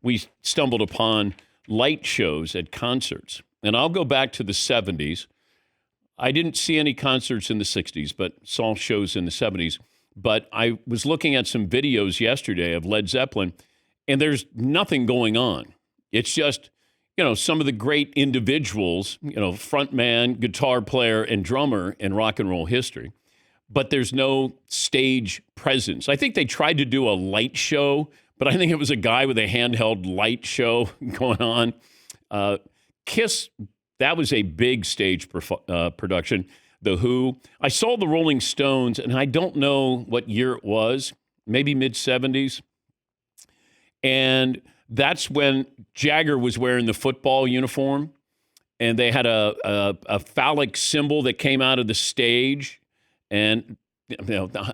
we stumbled upon light shows at concerts. And I'll go back to the 70s. I didn't see any concerts in the 60s, but saw shows in the 70s. But I was looking at some videos yesterday of Led Zeppelin, and there's nothing going on. It's just, some of the great individuals, frontman, guitar player, and drummer in rock and roll history. But there's no stage presence. I think they tried to do a light show, but I think it was a guy with a handheld light show going on. Kiss, that was a big stage production. The Who. I saw the Rolling Stones, and I don't know what year it was, maybe mid-70s. And that's when Jagger was wearing the football uniform, and they had a phallic symbol that came out of the stage. And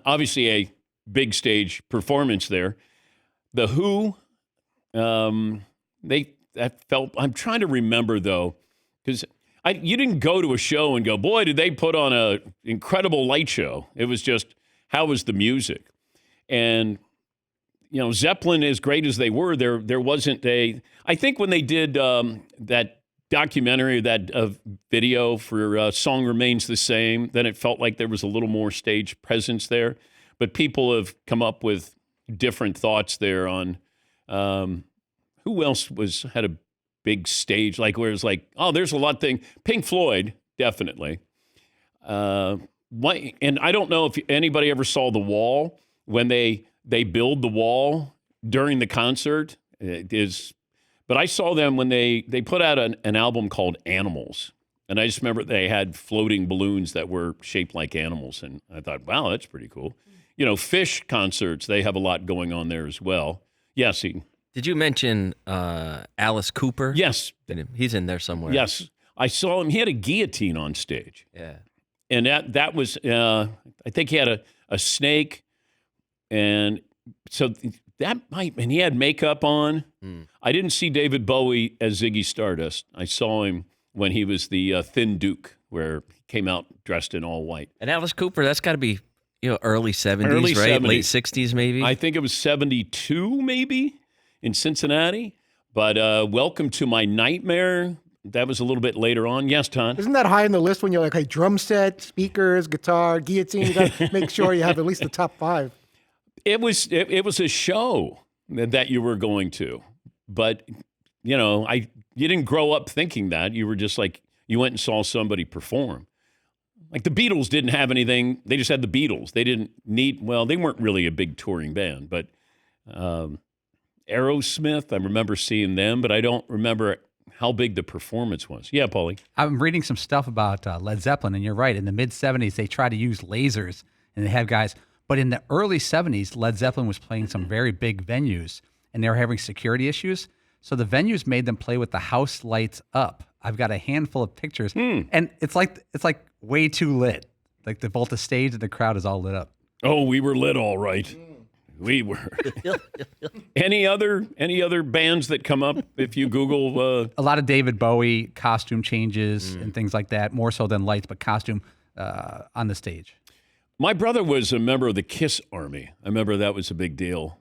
obviously a big stage performance there. The Who, I'm trying to remember, though, because you didn't go to a show and go, boy, did they put on an incredible light show. It was just, how was the music? And, Zeppelin, as great as they were, there wasn't I think when they did that documentary, that video for Song Remains the Same, then it felt like there was a little more stage presence there. But people have come up with different thoughts there on who else had a big stage, like where it's like, oh, there's a lot of things. Pink Floyd, definitely. And I don't know if anybody ever saw The Wall, when they build the wall during the concert. But I saw them when they put out an album called Animals. And I just remember they had floating balloons that were shaped like animals. And I thought, wow, that's pretty cool. Fish concerts, they have a lot going on there as well. Yes, Eaton. Did you mention Alice Cooper? Yes. He's in there somewhere. Yes. I saw him. He had a guillotine on stage. Yeah. And that was, I think he had a snake. And so and he had makeup on. I didn't see David Bowie as Ziggy Stardust. I saw him when he was the Thin Duke, where he came out dressed in all white. And Alice Cooper, that's got to be, early 70s, early right? 70s. Late 60s, maybe? I think it was 72, maybe, in Cincinnati. But Welcome to My Nightmare, that was a little bit later on. Yes, Ton? Isn't that high on the list when you're like, hey, drum set, speakers, guitar, guillotine? You got to make sure you have at least the top 5. It was a show that you were going to, but you didn't grow up thinking that. You were just like, you went and saw somebody perform. Like the Beatles didn't have anything; they just had the Beatles. They didn't need. Well, they weren't really a big touring band, but Aerosmith, I remember seeing them, but I don't remember how big the performance was. Yeah, Paulie. I'm reading some stuff about Led Zeppelin, and you're right. In the mid-'70s, they tried to use lasers, and they had guys. But in the early 70s, Led Zeppelin was playing some very big venues, and they were having security issues. So the venues made them play with the house lights up. I've got a handful of pictures, and it's like way too lit. Like both the stage and the crowd is all lit up. Oh, we were lit all right. We were. Any other bands that come up if you Google? A lot of David Bowie costume changes and things like that, more so than lights, but costume on the stage. My brother was a member of the Kiss Army. I remember that was a big deal.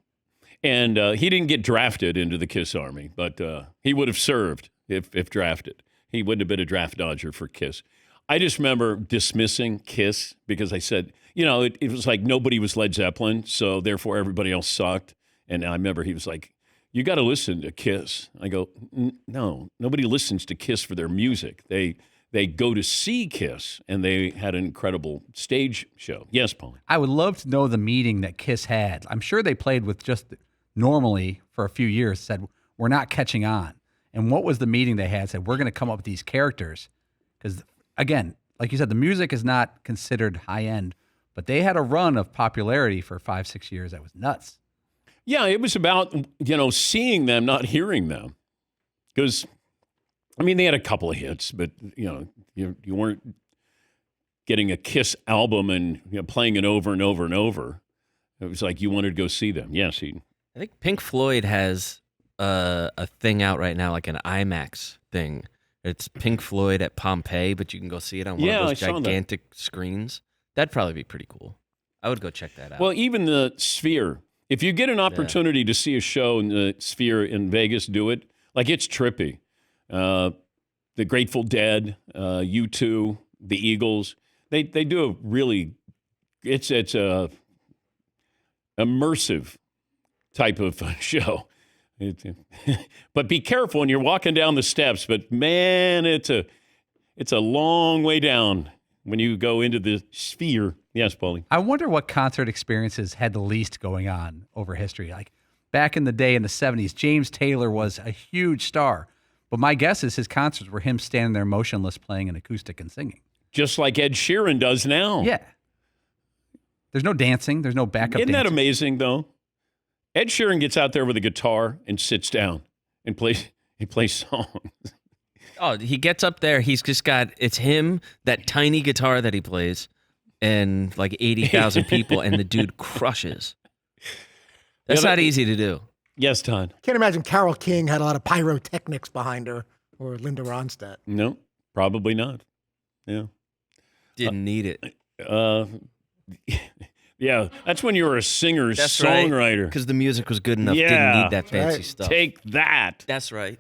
And he didn't get drafted into the Kiss Army, but he would have served if drafted. He wouldn't have been a draft dodger for Kiss. I just remember dismissing Kiss because I said, it was like nobody was Led Zeppelin, so therefore everybody else sucked. And I remember he was like, you got to listen to Kiss. I go, no, nobody listens to Kiss for their music. They go to see Kiss, and they had an incredible stage show. Yes, Paul. I would love to know the meeting that Kiss had. I'm sure they played with just normally for a few years, said, we're not catching on. And what was the meeting they had? Said, we're going to come up with these characters. Because, again, like you said, the music is not considered high-end, but they had a run of popularity for 5-6 years that was nuts. Yeah, it was about, seeing them, not hearing them. Because, they had a couple of hits, but, you weren't getting a Kiss album and playing it over and over and over. It was like you wanted to go see them. Yes, Eden. I think Pink Floyd has a thing out right now, like an IMAX thing. It's Pink Floyd at Pompeii, but you can go see it on one of those gigantic screens. That'd probably be pretty cool. I would go check that out. Well, even the Sphere, If you get an opportunity to see a show in the Sphere in Vegas, do it. Like, it's trippy. The Grateful Dead, U2, the Eagles, they do a really, it's a immersive type of show. But be careful when you're walking down the steps. But man, it's a long way down when you go into the Sphere. Yes, Paulie. I wonder what concert experiences had the least going on over history. Like back in the day in the 70s, James Taylor was a huge star. But my guess is his concerts were him standing there motionless playing an acoustic and singing. Just like Ed Sheeran does now. Yeah. There's no dancing. There's no backup Isn't that dancing. amazing, though? Ed Sheeran gets out there with a guitar and sits down and plays songs. Oh, he gets up there. He's just got, it's him, that tiny guitar that he plays, and like 80,000 people, and the dude crushes. That's not easy to do. Yes, Todd. Can't imagine Carole King had a lot of pyrotechnics behind her, or Linda Ronstadt. No, probably not. Yeah. Didn't need it. Yeah, that's when you were a singer, That's songwriter. Because the music was good enough. Yeah. Didn't need that fancy right. stuff. Take that. That's right.